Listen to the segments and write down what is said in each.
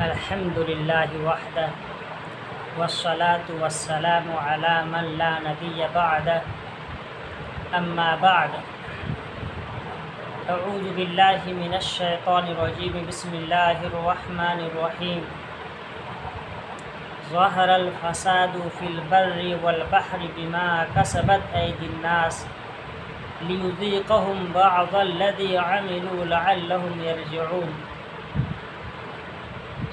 الحمد للہ وحدہ والصلاة والسلام علی من لا نبی بعدہ اما بعد اعوذ باللہ من الشیطان الرجیم بسم اللہ الرحمن الرحیم ظہر الفساد فی البر والبحر بما کسبت ایدی الناس لیذیقہم بعض الذی عملوا لعلہم یرجعون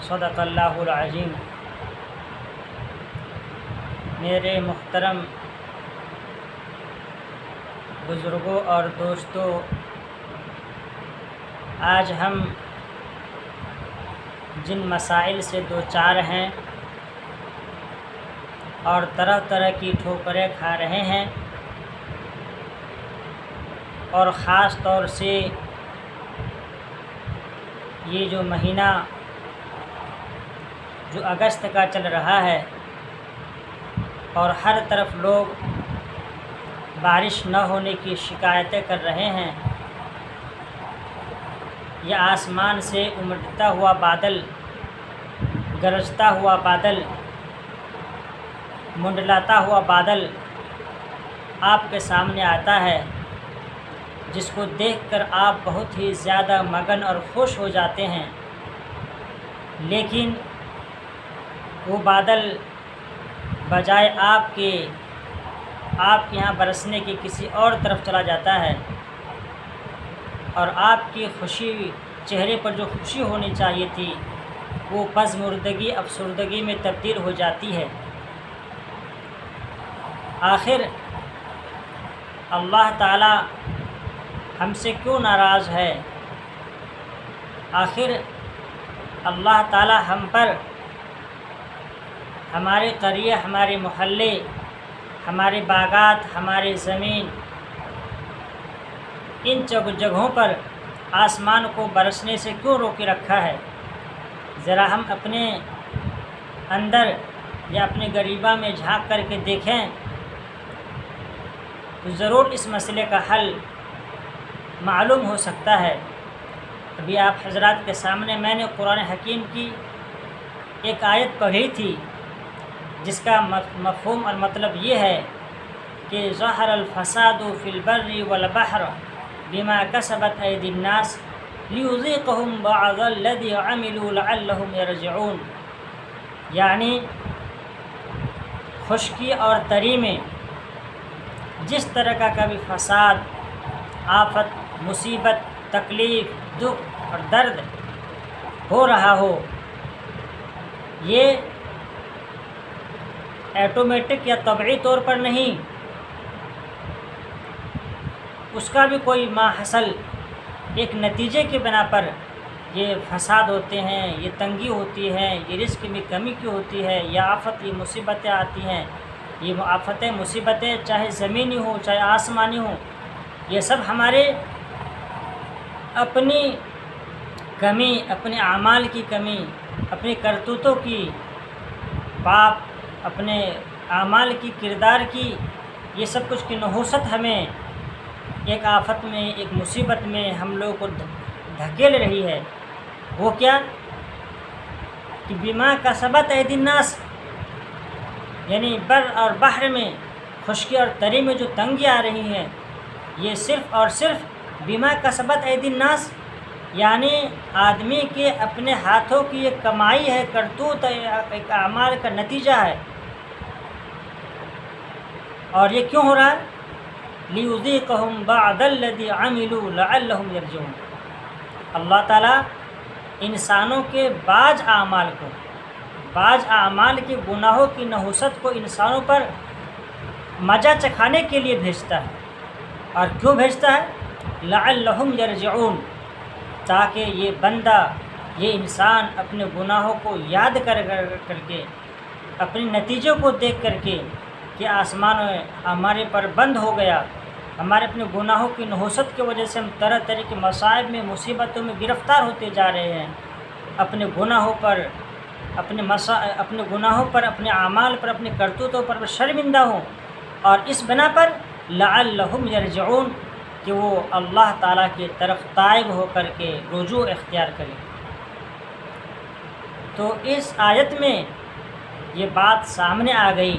صدق اللہ العظیم۔ میرے محترم بزرگوں اور دوستوں، آج ہم جن مسائل سے دوچار ہیں اور طرح طرح کی ٹھوکریں کھا رہے ہیں، اور خاص طور سے یہ جو مہینہ جو اگست کا چل رہا ہے اور ہر طرف لوگ بارش نہ ہونے کی شکایتیں کر رہے ہیں، یہ آسمان سے امٹتا ہوا بادل، گرجتا ہوا بادل، منڈلاتا ہوا بادل آپ کے سامنے آتا ہے، جس کو دیکھ کر آپ بہت ہی زیادہ مگن اور خوش ہو جاتے ہیں، لیکن وہ بادل بجائے آپ کے یہاں برسنے کے کسی اور طرف چلا جاتا ہے، اور آپ کی خوشی، چہرے پر جو خوشی ہونی چاہیے تھی، وہ پژمردگی، افسردگی میں تبدیل ہو جاتی ہے۔ آخر اللہ تعالی ہم سے کیوں ناراض ہے؟ آخر اللہ تعالی ہم پر، ہمارے قریہ، ہمارے محلے، ہمارے باغات، ہمارے زمین، ان جگہوں پر آسمان کو برسنے سے کیوں روکے رکھا ہے؟ ذرا ہم اپنے اندر یا اپنے گریباں میں جھانک کر کے دیکھیں تو ضرور اس مسئلے کا حل معلوم ہو سکتا ہے۔ ابھی آپ حضرات کے سامنے میں نے قرآن حکیم کی ایک آیت پڑھی تھی، جس کا مفہوم اور مطلب یہ ہے کہ ظہر الفساد فی البر والبحر بما کسبت ایدی الناس لیذیقہم بعض الذی عملوا لعلہم یرجعون، یعنی خشکی اور تری میں جس طرح کا کبھی فساد، آفت، مصیبت، تکلیف، دکھ اور درد ہو رہا ہو، یہ ایٹومیٹک یا طبعی طور پر نہیں، اس کا بھی کوئی ماحصل ایک نتیجے کی بنا پر یہ فساد ہوتے ہیں، یہ تنگی ہوتی ہے، یہ رزق میں کمی کی ہوتی ہے، یہ آفت، یہ مصیبتیں آتی ہیں۔ یہ آفتیں، مصیبتیں چاہے زمینی ہوں چاہے آسمانی ہوں، یہ سب ہمارے اپنی کمی، اپنے اعمال کی کمی، اپنی کرتوتوں کی، پاپ، اپنے اعمال کی، کردار کی، یہ سب کچھ کی نحوست ہمیں ایک آفت میں، ایک مصیبت میں ہم لوگوں کو دھکیل رہی ہے۔ وہ کیا کہ بما کسبت ایدی الناس، یعنی بر اور بحر میں خشکی اور تری میں جو تنگی آ رہی ہے، یہ صرف اور صرف بما کسبت ایدی الناس، یعنی آدمی کے اپنے ہاتھوں کی ایک کمائی ہے، کرتوت، ایک اعمال کا نتیجہ ہے۔ اور یہ کیوں ہو رہا ہے؟ لیذیقہم بعض الذی عملوا لعلہم یرجعون، اللہ تعالیٰ انسانوں کے بعض اعمال کو، بعض اعمال کے گناہوں کی نحوست کو انسانوں پر مزہ چکھانے کے لیے بھیجتا ہے۔ اور کیوں بھیجتا ہے؟ لعلہم یرجعون، تاکہ یہ بندہ، یہ انسان اپنے گناہوں کو یاد کر کے، اپنے نتیجوں کو دیکھ کر کے کہ آسمان ہمارے پر بند ہو گیا، ہمارے اپنے گناہوں کی نحوست کی وجہ سے ہم طرح طرح کے مصائب میں، مصیبتوں میں گرفتار ہوتے جا رہے ہیں، اپنے گناہوں پر، اپنے گناہوں پر، اپنے اعمال پر، اپنے کرتوتوں پر شرمندہ ہوں، اور اس بنا پر لعلہم یرجعون، کہ وہ اللہ تعالیٰ کی طرف تائب ہو کر کے رجوع اختیار کریں۔ تو اس آیت میں یہ بات سامنے آ گئی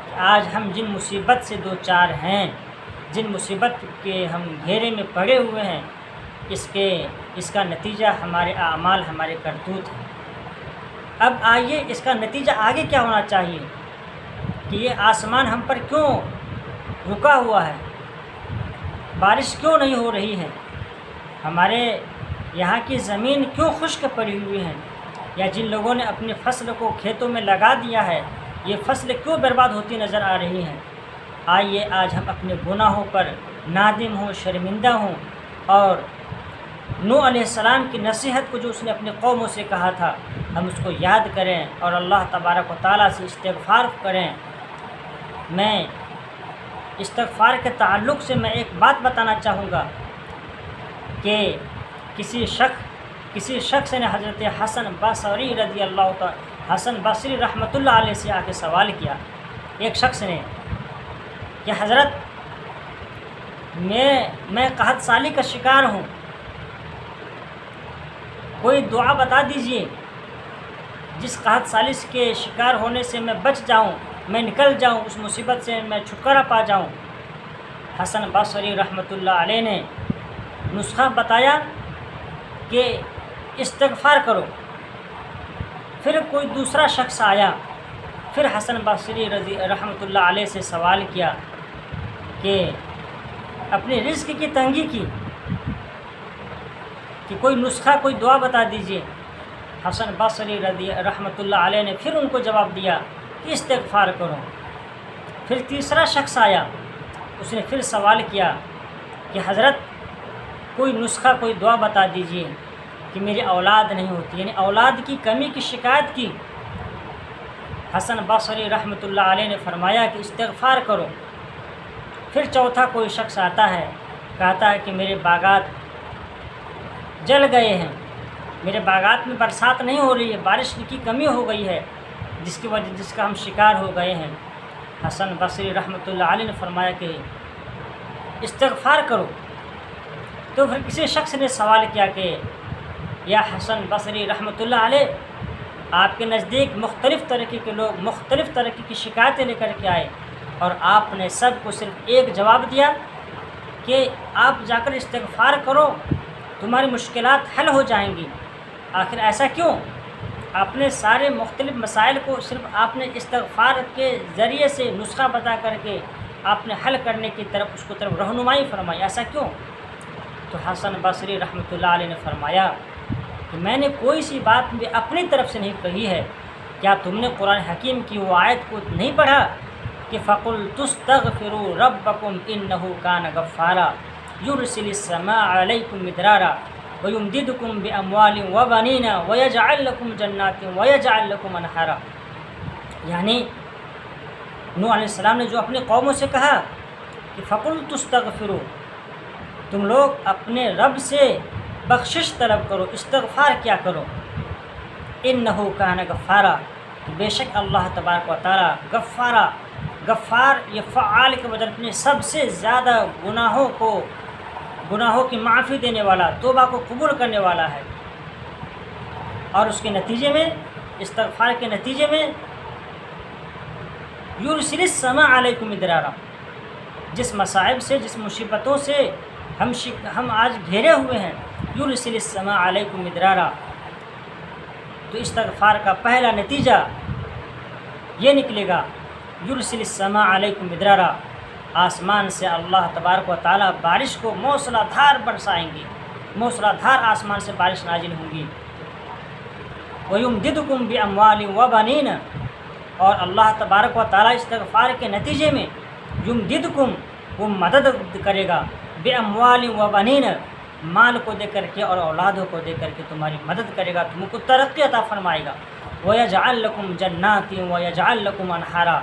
کہ آج ہم جن مصیبت سے دو چار ہیں، جن مصیبت کے ہم گھیرے میں پڑے ہوئے ہیں، اس کا نتیجہ ہمارے اعمال، ہمارے کرتوت ہیں۔ اب آئیے اس کا نتیجہ آگے کیا ہونا چاہیے کہ یہ آسمان ہم پر کیوں رکا ہوا ہے، بارش کیوں نہیں ہو رہی ہے، ہمارے یہاں کی زمین کیوں خشک پڑی ہوئی ہے، یا جن لوگوں نے اپنی فصل کو کھیتوں میں لگا دیا ہے یہ فصل کیوں برباد ہوتی نظر آ رہی ہیں۔ آئیے آج ہم اپنے گناہوں پر نادم ہوں، شرمندہ ہوں، اور نوح علیہ السلام کی نصیحت کو جو اس نے اپنے قوموں سے کہا تھا ہم اس کو یاد کریں اور اللہ تبارک و تعالیٰ سے استغفار کریں۔ میں استغفار کے تعلق سے میں ایک بات بتانا چاہوں گا کہ کسی شخص نے حضرت حسن بصری رضی اللہ تعالیٰ، حسن بصری رحمۃ اللہ علیہ سے آ کے سوال کیا، ایک شخص نے کہ حضرت میں قحط سالی کا شکار ہوں، کوئی دعا بتا دیجئے جس قحط سالی کے شکار ہونے سے میں بچ جاؤں، میں نکل جاؤں، اس مصیبت سے میں چھٹکارا پا جاؤں۔ حسن بصری رحمۃ اللہ علیہ نے نسخہ بتایا کہ استغفار کرو۔ پھر کوئی دوسرا شخص آیا، پھر حسن بصری رحمۃ اللہ علیہ سے سوال کیا کہ اپنے رزق کی تنگی کی کہ کوئی نسخہ، کوئی دعا بتا دیجئے۔ حسن بصری رحمۃ اللہ علیہ نے پھر ان کو جواب دیا کہ استغفار کرو۔ پھر تیسرا شخص آیا، اس نے پھر سوال کیا کہ حضرت کوئی نسخہ، کوئی دعا بتا دیجئے کہ میری اولاد نہیں ہوتی، یعنی اولاد کی کمی کی شکایت کی۔ حسن بصری رحمۃ اللہ علیہ نے فرمایا کہ استغفار کرو۔ پھر چوتھا کوئی شخص آتا ہے، کہتا ہے کہ میرے باغات جل گئے ہیں، میرے باغات میں برسات نہیں ہو رہی ہے، بارش کی کمی ہو گئی ہے، جس کا ہم شکار ہو گئے ہیں۔ حسن بصری رحمۃ اللہ علیہ نے فرمایا کہ استغفار کرو۔ تو پھر کسی شخص نے سوال کیا کہ یا حسن بصری رحمۃ اللہ علیہ، آپ کے نزدیک مختلف طریقے کے لوگ مختلف طریقے کی شکایتیں لے کر کے آئے اور آپ نے سب کو صرف ایک جواب دیا کہ آپ جا کر استغفار کرو، تمہاری مشکلات حل ہو جائیں گی۔ آخر ایسا کیوں؟ آپ نے سارے مختلف مسائل کو صرف آپ نے استغفار کے ذریعے سے نسخہ بتا کر کے آپ نے حل کرنے کی طرف اس کو طرف رہنمائی فرمائی، ایسا کیوں؟ تو حسن بصری رحمۃ اللہ علیہ نے فرمایا کہ میں نے کوئی سی بات بھی اپنی طرف سے نہیں کہی ہے، کیا تم نے قرآن حکیم کی وہ آیت کو نہیں پڑھا کہ فَقُلْتُ اسْتَغْفِرُوا رَبَّكُمْ إِنَّهُ كَانَ غَفَّارًا يُرْسِلِ السَّمَاءَ عَلَيْكُمْ مِدْرَارًا وَيُمْدِدْكُمْ بِأَمْوَالٍ وَبَنِينَ وَيَجْعَلْ لَكُمْ جَنَّاتٍ وَيَجْعَلْ لَكُمْ أَنْهَارًا، یعنی نوح علیہ السلام نے جو اپنی قوموں سے کہا کہ فَقُلْتُ اسْتَغْفِرُوا، تم لوگ اپنے رب سے بخشش طلب کرو، استغفار کیا کرو، انہو کان غفارا، بے شک اللہ تبارک و تعالیٰ غفارا، غفار یہ فعال کے بدل اپنے سب سے زیادہ گناہوں کی معافی دینے والا، توبہ کو قبول کرنے والا ہے۔ اور اس کے نتیجے میں، استغفار کے نتیجے میں یرسل السماء علیکم مدرارا، جس مصائب سے، جس مصیبتوں سے ہم آج گھیرے ہوئے ہیں، یرسل السماء علیکم مدرارا، تو استغفار کا پہلا نتیجہ یہ نکلے گا، یرسل السماء علیکم مدرارا، آسمان سے اللہ تبارک و تعالیٰ بارش کو موسلا دھار برسائیں گے، موسلا دھار آسمان سے بارش نازل ہوں گی۔ وَيُمْدِدُكُمْ بِأَمْوَالٍ وَبَنِينَ، اور اللہ تبارک و تعالیٰ استغفار کے نتیجے میں یمددکم، وہ مدد کرے گا، بِأَمْوَالٍ وَبَنِينَ، مال کو دے کر کے اور اولادوں کو دے کر کے تمہاری مدد کرے گا، تم کو ترقی عطا فرمائے گا۔ وَيَجْعَلْ لَكُمْ جَنَّاتٍ وَيَجْعَلْ لَكُمْ أَنْهَارًا،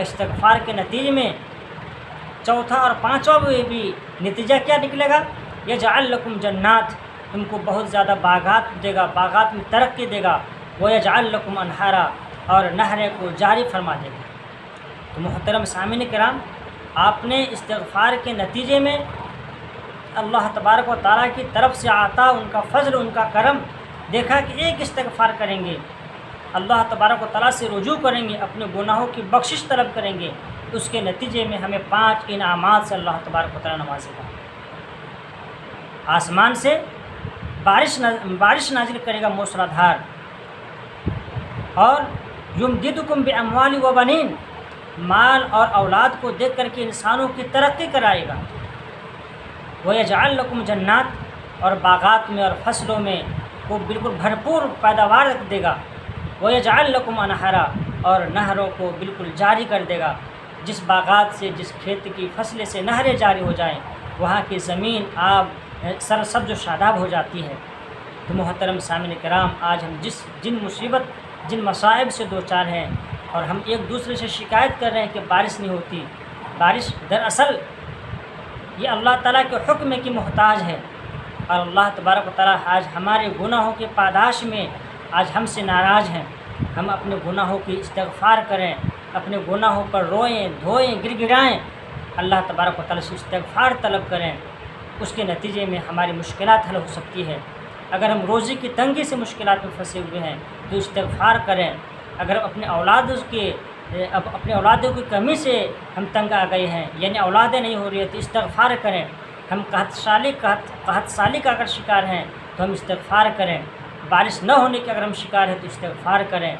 استغفار کے نتیجے میں چوتھا اور پانچواں بھی نتیجہ کیا نکلے گا؟ یجعل لکم جنات، تم کو بہت زیادہ باغات دے گا، باغات میں ترقی دے گا۔ وَيَجْعَلْ لَكُمْ أَنْهَارًا، اور نہریں کو جاری فرما دے گا۔ تو محترم سامعین کرام، آپ نے استغفار کے نتیجے میں اللہ تبارک و تعالیٰ کی طرف سے عطا، ان کا فضل، ان کا کرم دیکھا کہ ایک استغفار کریں گے، اللہ تبارک و تعالیٰ سے رجوع کریں گے، اپنے گناہوں کی بخشش طلب کریں گے، اس کے نتیجے میں ہمیں 5 انعامات سے اللہ تبارک و تعالیٰ نوازے گا۔ آسمان سے بارش نازل کرے گا موسلا دھار، اور یمددکم باموال و بنین، مال اور اولاد کو دیکھ کر کے انسانوں کی ترقی کرائے گا۔ ویجعل لکم جنات، اور باغات میں اور فصلوں میں وہ بالکل بھرپور پیداوار رکھ دے گا۔ ویجعل لکم انہارا، اور نہروں کو بالکل جاری کر دے گا۔ جس باغات سے، جس کھیت کی فصلیں سے نہریں جاری ہو جائیں، وہاں کی زمین آب سرسبز و شاداب ہو جاتی ہے۔ تو محترم سامعین کرام، آج ہم جن مصیبت، جن مصائب سے دوچار ہیں، اور ہم ایک دوسرے سے شکایت کر رہے ہیں کہ بارش نہیں ہوتی، بارش دراصل یہ اللہ تعالیٰ کے حکم کی محتاج ہے، اور اللہ تبارک و تعالیٰ آج ہمارے گناہوں کے پاداش میں آج ہم سے ناراض ہیں۔ ہم اپنے گناہوں کی استغفار کریں، اپنے گناہوں پر روئیں، دھوئیں، گر گرائیں، اللہ تبارک و تعالیٰ سے استغفار طلب کریں۔ اس کے نتیجے میں ہماری مشکلات حل ہو سکتی ہے۔ اگر ہم روزی کی تنگی سے مشکلات میں پھنسے ہوئے ہیں تو استغفار کریں۔ اگر اپنے اولادوں کی کمی سے ہم تنگ آ گئے ہیں، یعنی اولادیں نہیں ہو رہی ہیں، تو استغفار کریں۔ ہم قحط سالی کا اگر شکار ہیں تو ہم استغفار کریں۔ بارش نہ ہونے کے اگر ہم شکار ہیں تو استغفار کریں۔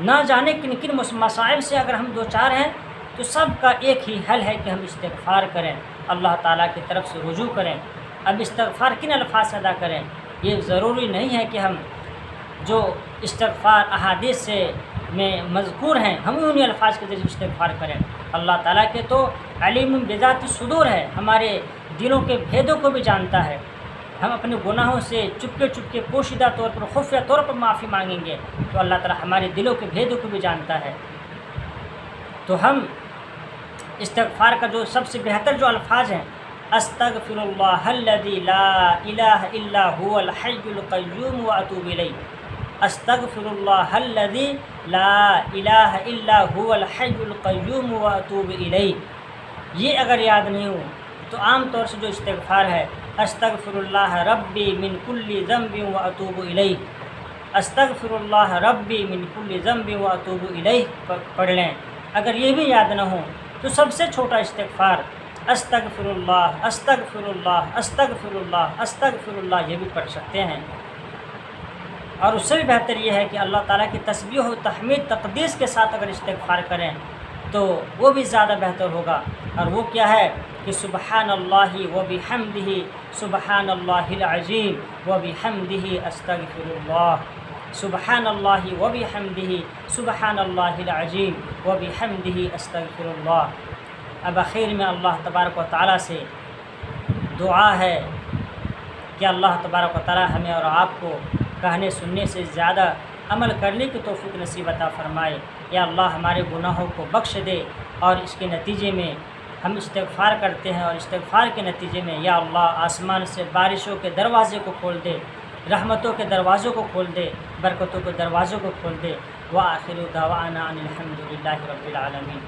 نہ جانے کن کن مصائب سے اگر ہم دوچار ہیں تو سب کا ایک ہی حل ہے کہ ہم استغفار کریں، اللہ تعالیٰ کی طرف سے رجوع کریں۔ اب استغفار کن الفاظ سے ادا کریں، یہ ضروری نہیں ہے کہ ہم جو استغفار احادیث سے میں مذکور ہیں ہم انہی الفاظ کے ذریعے استغفار کریں۔ اللہ تعالیٰ کے تو علیم بذات الصدور ہے، ہمارے دلوں کے بھیدوں کو بھی جانتا ہے۔ ہم اپنے گناہوں سے چپکے پوشیدہ طور پر، خفیہ طور پر معافی مانگیں گے تو اللہ تعالیٰ ہمارے دلوں کے بھیدوں کو بھی جانتا ہے۔ تو ہم استغفار کا جو سب سے بہتر جو الفاظ ہیں، استغفر اللہ الذی لا الہ الا هو الحی القیوم واتوب الیہ، استغفر اللہ الذی لا الہ الا هو الحی القیوم واتوب الیہ۔ یہ اگر یاد نہیں ہو تو عام طور سے جو استغفار ہے، استغفر اللہ ربی من کل ذنب واتوب الیہ، استغفر اللہ ربی من کل ذنب واتوب الیہ پڑھ لیں۔ اگر یہ بھی یاد نہ ہو تو سب سے چھوٹا استغفار استغفر اللہ استغفر اللہ استغفر اللہ استغفر اللہ، یہ بھی پڑھ سکتے ہیں۔ اور اس سے بھی بہتر یہ ہے کہ اللہ تعالیٰ کی تسبیح و تحمید تقدیس کے ساتھ اگر استغفار کریں تو وہ بھی زیادہ بہتر ہوگا۔ اور وہ کیا ہے کہ سبحان اللہ و بحمدہ سبحان اللہ العظیم و بحمدہ استغفر اللہ، سبحان اللہ و بحمدہ سبحان اللہ العظیم و بحمدہ استغفر اللہ۔ اب آخر میں اللہ تبارک و تعالیٰ سے دعا ہے کہ اللہ تبارک و تعالیٰ ہمیں اور آپ کو کہنے سننے سے زیادہ عمل کرنے کی توفیق نصیب عطا فرمائے۔ یا اللہ ہمارے گناہوں کو بخش دے، اور اس کے نتیجے میں ہم استغفار کرتے ہیں، اور استغفار کے نتیجے میں یا اللہ آسمان سے بارشوں کے دروازے کو کھول دے، رحمتوں کے دروازوں کو کھول دے، برکتوں کے دروازوں کو کھول دے۔ وآخر دعوانا ان الحمد للہ رب العالمین۔